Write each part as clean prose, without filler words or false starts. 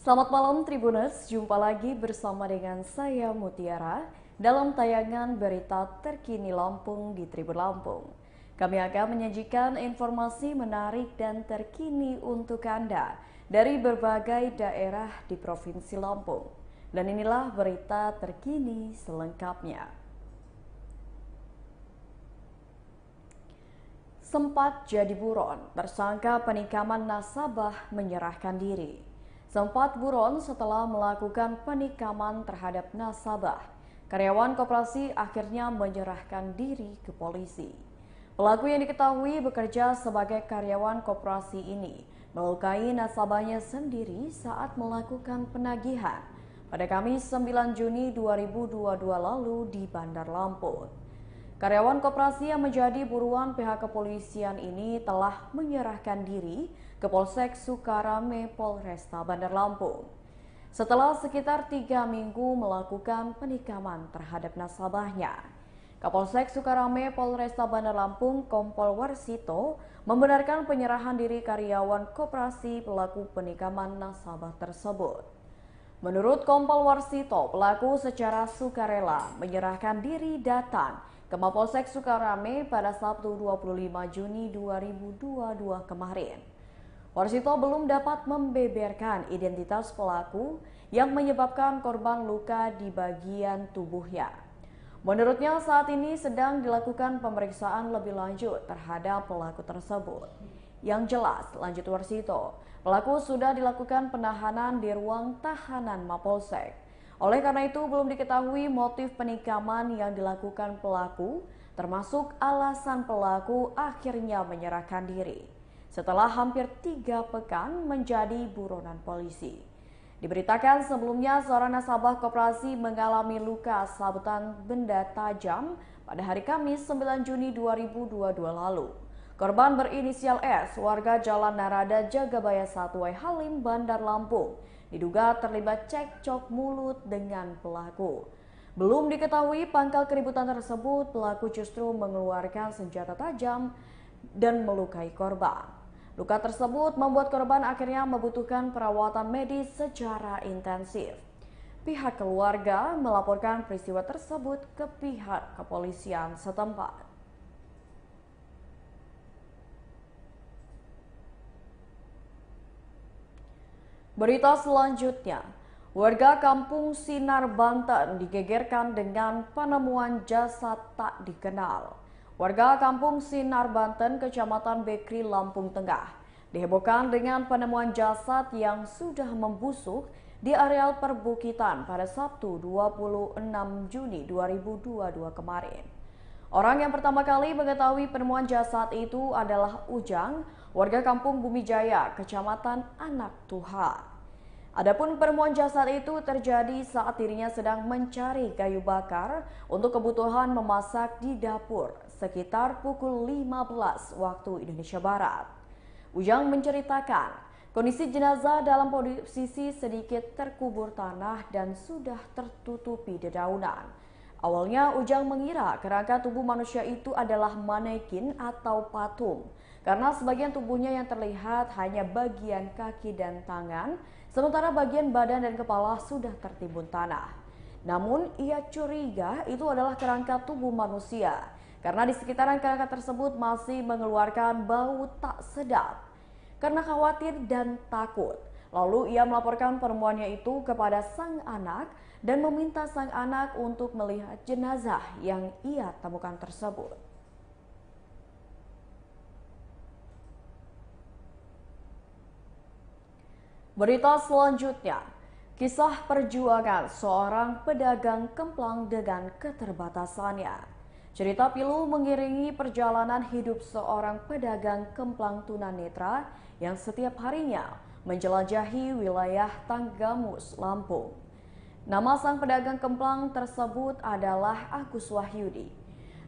Selamat malam Tribuners, jumpa lagi bersama dengan saya Mutiara dalam tayangan berita terkini Lampung di Tribun Lampung. Kami akan menyajikan informasi menarik dan terkini untuk Anda dari berbagai daerah di Provinsi Lampung. Dan inilah berita terkini selengkapnya. Sempat jadi buron, tersangka penikaman nasabah menyerahkan diri. Sempat buron setelah melakukan penikaman terhadap nasabah. Karyawan koperasi akhirnya menyerahkan diri ke polisi. Pelaku yang diketahui bekerja sebagai karyawan koperasi ini melukai nasabahnya sendiri saat melakukan penagihan pada Kamis 9 Juni 2022 lalu di Bandar Lampung. Karyawan koperasi yang menjadi buruan pihak kepolisian ini telah menyerahkan diri ke Polsek Sukarame Polresta Bandar Lampung. Setelah sekitar 3 minggu melakukan penikaman terhadap nasabahnya, Kapolsek Sukarame Polresta Bandar Lampung Kompol Warsito membenarkan penyerahan diri karyawan koperasi pelaku penikaman nasabah tersebut. Menurut Kompol Warsito, pelaku secara sukarela menyerahkan diri datang ke Mapolsek Sukarame pada Sabtu 25 Juni 2022 kemarin. Warsito belum dapat membeberkan identitas pelaku yang menyebabkan korban luka di bagian tubuhnya. Menurutnya saat ini sedang dilakukan pemeriksaan lebih lanjut terhadap pelaku tersebut. Yang jelas, lanjut Warsito, pelaku sudah dilakukan penahanan di ruang tahanan Mapolsek. Oleh karena itu, belum diketahui motif penikaman yang dilakukan pelaku, termasuk alasan pelaku akhirnya menyerahkan diri setelah hampir 3 pekan menjadi buronan polisi. Diberitakan sebelumnya seorang nasabah koperasi mengalami luka sabetan benda tajam pada hari Kamis 9 Juni 2022 lalu. Korban berinisial S, warga Jalan Narada Jagabaya 1 Halim, Bandar Lampung, diduga terlibat cekcok mulut dengan pelaku. Belum diketahui pangkal keributan tersebut, pelaku justru mengeluarkan senjata tajam dan melukai korban. Luka tersebut membuat korban akhirnya membutuhkan perawatan medis secara intensif. Pihak keluarga melaporkan peristiwa tersebut ke pihak kepolisian setempat. Berita selanjutnya, warga kampung Sinar Banten digegerkan dengan penemuan jasad tak dikenal. Warga kampung Sinar Banten, Kecamatan Bekri, Lampung Tengah, dihebohkan dengan penemuan jasad yang sudah membusuk di areal perbukitan pada Sabtu 26 Juni 2022 kemarin. Orang yang pertama kali mengetahui penemuan jasad itu adalah Ujang, warga kampung Bumi Jaya, Kecamatan Anak Tuha. Adapun penemuan jasad itu terjadi saat dirinya sedang mencari kayu bakar untuk kebutuhan memasak di dapur sekitar pukul 15 waktu Indonesia Barat. Ujang menceritakan kondisi jenazah dalam posisi sedikit terkubur tanah dan sudah tertutupi dedaunan. Awalnya Ujang mengira kerangka tubuh manusia itu adalah manekin atau patung, karena sebagian tubuhnya yang terlihat hanya bagian kaki dan tangan, sementara bagian badan dan kepala sudah tertimbun tanah. Namun ia curiga itu adalah kerangka tubuh manusia, karena di sekitaran kerangka tersebut masih mengeluarkan bau tak sedap. Karena khawatir dan takut, lalu ia melaporkan penemuannya itu kepada sang anak dan meminta sang anak untuk melihat jenazah yang ia temukan tersebut. Berita selanjutnya, kisah perjuangan seorang pedagang kemplang dengan keterbatasannya. Cerita pilu mengiringi perjalanan hidup seorang pedagang kemplang tunanetra yang setiap harinya menjelajahi wilayah Tanggamus, Lampung. Nama sang pedagang kemplang tersebut adalah Agus Wahyudi.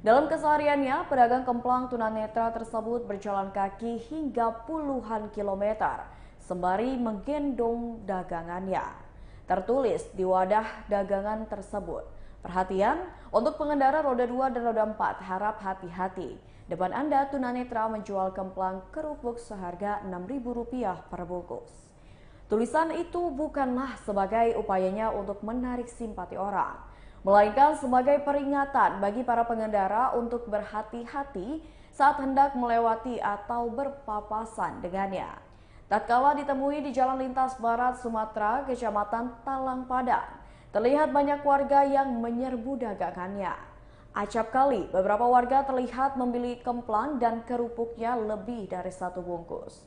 Dalam kesehariannya, pedagang kemplang tunanetra tersebut berjalan kaki hingga puluhan kilometer sembari menggendong dagangannya. Tertulis di wadah dagangan tersebut, perhatian untuk pengendara roda 2 dan roda 4, harap hati-hati. Depan Anda tunanetra menjual kemplang kerupuk seharga Rp6.000 per bungkus. Tulisan itu bukanlah sebagai upayanya untuk menarik simpati orang, melainkan sebagai peringatan bagi para pengendara untuk berhati-hati saat hendak melewati atau berpapasan dengannya. Tatkala ditemui di Jalan Lintas Barat Sumatera, Kecamatan Talang Padang, terlihat banyak warga yang menyerbu dagangannya. Acap kali, beberapa warga terlihat membeli kemplang dan kerupuknya lebih dari satu bungkus.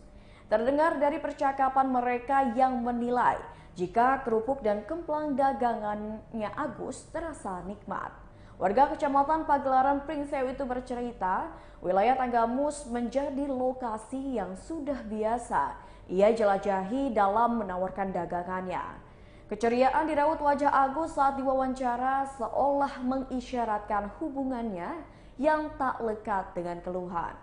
Terdengar dari percakapan mereka yang menilai jika kerupuk dan kemplang dagangannya Agus terasa nikmat. Warga Kecamatan Pagelaran Pringsewu itu bercerita, wilayah Tanggamus menjadi lokasi yang sudah biasa ia jelajahi dalam menawarkan dagangannya. Keceriaan di raut wajah Agus saat diwawancara seolah mengisyaratkan hubungannya yang tak lekat dengan keluhan.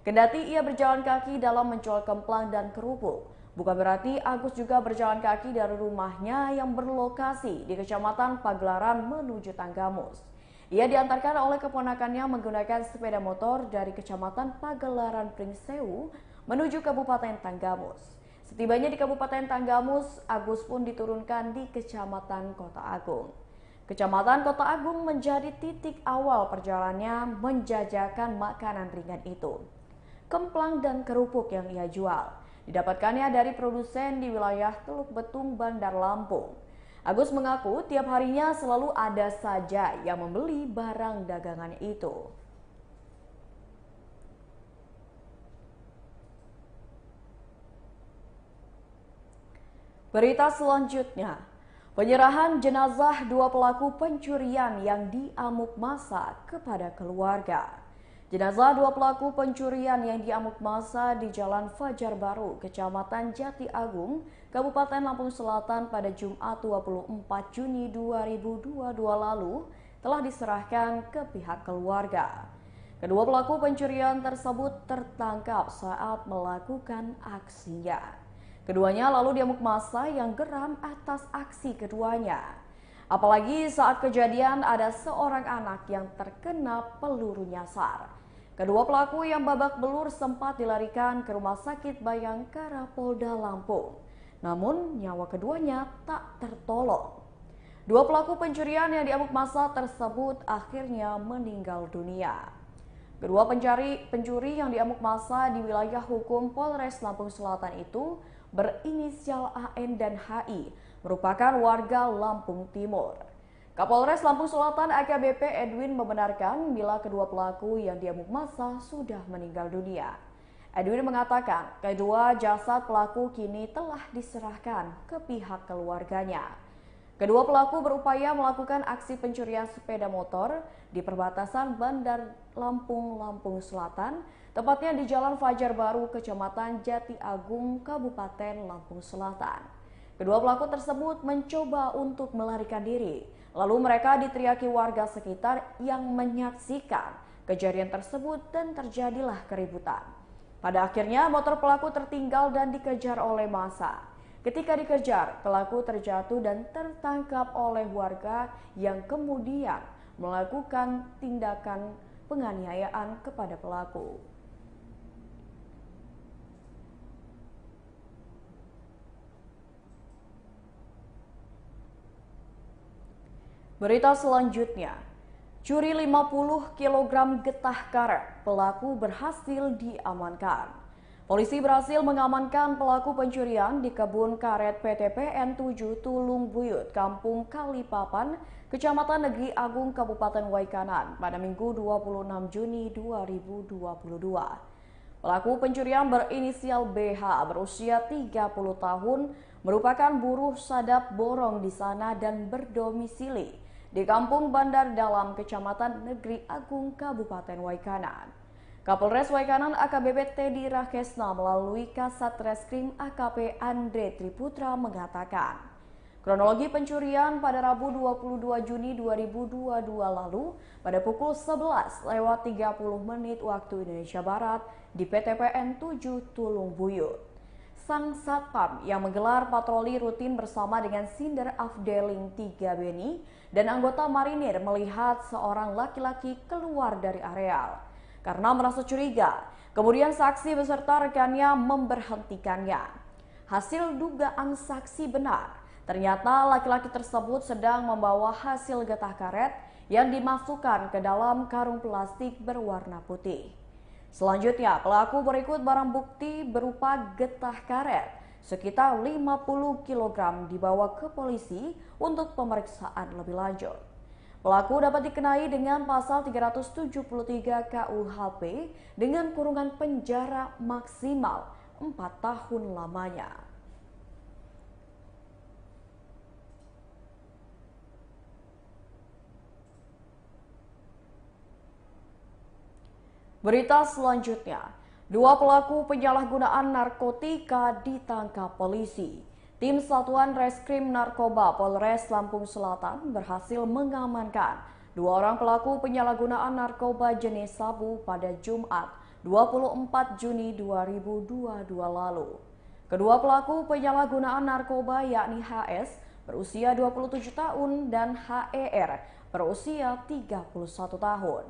Kendati ia berjalan kaki dalam menjual kemplang dan kerupuk, bukan berarti Agus juga berjalan kaki dari rumahnya yang berlokasi di Kecamatan Pagelaran menuju Tanggamus. Ia diantarkan oleh keponakannya menggunakan sepeda motor dari Kecamatan Pagelaran Pringsewu menuju Kabupaten Tanggamus. Setibanya di Kabupaten Tanggamus, Agus pun diturunkan di Kecamatan Kota Agung. Kecamatan Kota Agung menjadi titik awal perjalanannya menjajakan makanan ringan itu. Kemplang dan kerupuk yang ia jual didapatkannya dari produsen di wilayah Teluk Betung, Bandar Lampung. Agus mengaku tiap harinya selalu ada saja yang membeli barang dagangan itu. Berita selanjutnya, penyerahan jenazah dua pelaku pencurian yang diamuk massa kepada keluarga. Jenazah dua pelaku pencurian yang diamuk massa di Jalan Fajar Baru, Kecamatan Jati Agung, Kabupaten Lampung Selatan pada Jumat 24 Juni 2022 lalu telah diserahkan ke pihak keluarga. Kedua pelaku pencurian tersebut tertangkap saat melakukan aksinya. Keduanya lalu diamuk massa yang geram atas aksi keduanya. Apalagi saat kejadian ada seorang anak yang terkena peluru nyasar. Kedua pelaku yang babak belur sempat dilarikan ke Rumah Sakit Bayangkara Polda Lampung. Namun nyawa keduanya tak tertolong. Dua pelaku pencurian yang diamuk massa tersebut akhirnya meninggal dunia. Kedua pencuri yang diamuk massa di wilayah hukum Polres Lampung Selatan itu berinisial AN dan HI, merupakan warga Lampung Timur. Kapolres Lampung Selatan AKBP Edwin membenarkan bila kedua pelaku yang diamuk massa sudah meninggal dunia. Edwin mengatakan kedua jasad pelaku kini telah diserahkan ke pihak keluarganya. Kedua pelaku berupaya melakukan aksi pencurian sepeda motor di perbatasan Bandar Lampung, Lampung Selatan, tepatnya di Jalan Fajar Baru, Kecamatan Jati Agung, Kabupaten Lampung Selatan. Kedua pelaku tersebut mencoba untuk melarikan diri, lalu mereka diteriaki warga sekitar yang menyaksikan kejadian tersebut dan terjadilah keributan. Pada akhirnya motor pelaku tertinggal dan dikejar oleh massa. Ketika dikejar, pelaku terjatuh dan tertangkap oleh warga yang kemudian melakukan tindakan penganiayaan kepada pelaku. Berita selanjutnya, curi 50 kg getah karet, pelaku berhasil diamankan. Polisi berhasil mengamankan pelaku pencurian di kebun karet PTPN 7 Tulung Buyut, Kampung Kalipapan, Kecamatan Negeri Agung, Kabupaten Waikanan pada Minggu 26 Juni 2022. Pelaku pencurian berinisial BH berusia 30 tahun, merupakan buruh sadap borong di sana dan berdomisili di Kampung Bandar Dalam, Kecamatan Negeri Agung, Kabupaten Waikanan. Kapolres Waikanan AKBP Teddy Rakesna melalui Kasat Reskrim AKP Andre Triputra mengatakan, kronologi pencurian pada Rabu 22 Juni 2022 lalu pada pukul 11:30 waktu Indonesia Barat di PTPN 7 Tulung Buyut. Sang satpam yang menggelar patroli rutin bersama dengan Sinder Afdeling 3 Beni dan anggota marinir melihat seorang laki-laki keluar dari areal. Karena merasa curiga, kemudian saksi beserta rekannya memberhentikannya. Hasil dugaan saksi benar, ternyata laki-laki tersebut sedang membawa hasil getah karet yang dimasukkan ke dalam karung plastik berwarna putih. Selanjutnya, pelaku berikut barang bukti berupa getah karet sekitar 50 kg dibawa ke polisi untuk pemeriksaan lebih lanjut. Pelaku dapat dikenai dengan pasal 373 KUHP dengan kurungan penjara maksimal 4 tahun lamanya. Berita selanjutnya, 2 pelaku penyalahgunaan narkotika ditangkap polisi. Tim Satuan Reskrim Narkoba Polres Lampung Selatan berhasil mengamankan 2 orang pelaku penyalahgunaan narkoba jenis sabu pada Jumat 24 Juni 2022 lalu. Kedua pelaku penyalahgunaan narkoba yakni HS berusia 27 tahun dan HER berusia 31 tahun.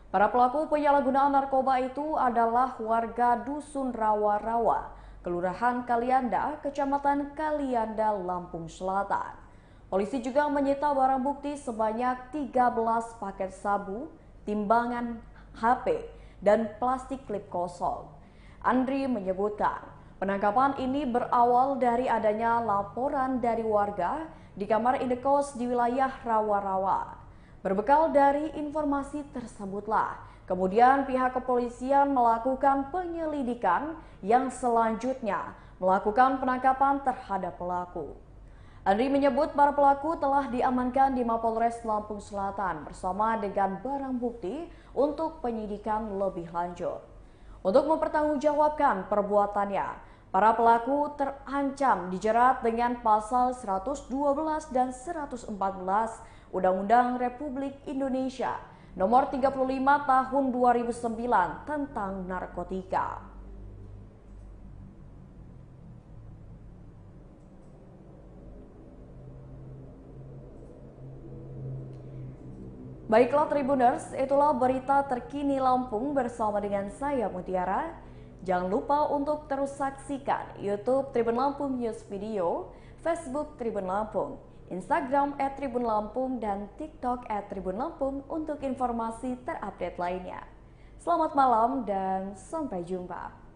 Para pelaku penyalahgunaan narkoba itu adalah warga Dusun Rawa-Rawa, Kelurahan Kalianda, Kecamatan Kalianda, Lampung Selatan. Polisi juga menyita barang bukti sebanyak 13 paket sabu, timbangan HP, dan plastik klip kosong. Andri menyebutkan, penangkapan ini berawal dari adanya laporan dari warga di kamar indekos di wilayah Rawa-Rawa. Berbekal dari informasi tersebutlah, kemudian pihak kepolisian melakukan penyelidikan yang selanjutnya melakukan penangkapan terhadap pelaku. Andri menyebut para pelaku telah diamankan di Mapolres Lampung Selatan bersama dengan barang bukti untuk penyidikan lebih lanjut. Untuk mempertanggungjawabkan perbuatannya, para pelaku terancam dijerat dengan pasal 112 dan 114 Undang-Undang Republik Indonesia Nomor 35 Tahun 2009 tentang narkotika. Baiklah Tribuners, itulah berita terkini Lampung bersama dengan saya Mutiara. Jangan lupa untuk terus saksikan YouTube Tribun Lampung News Video, Facebook Tribun Lampung, Instagram @tribunlampung dan TikTok @tribunlampung untuk informasi terupdate lainnya. Selamat malam dan sampai jumpa.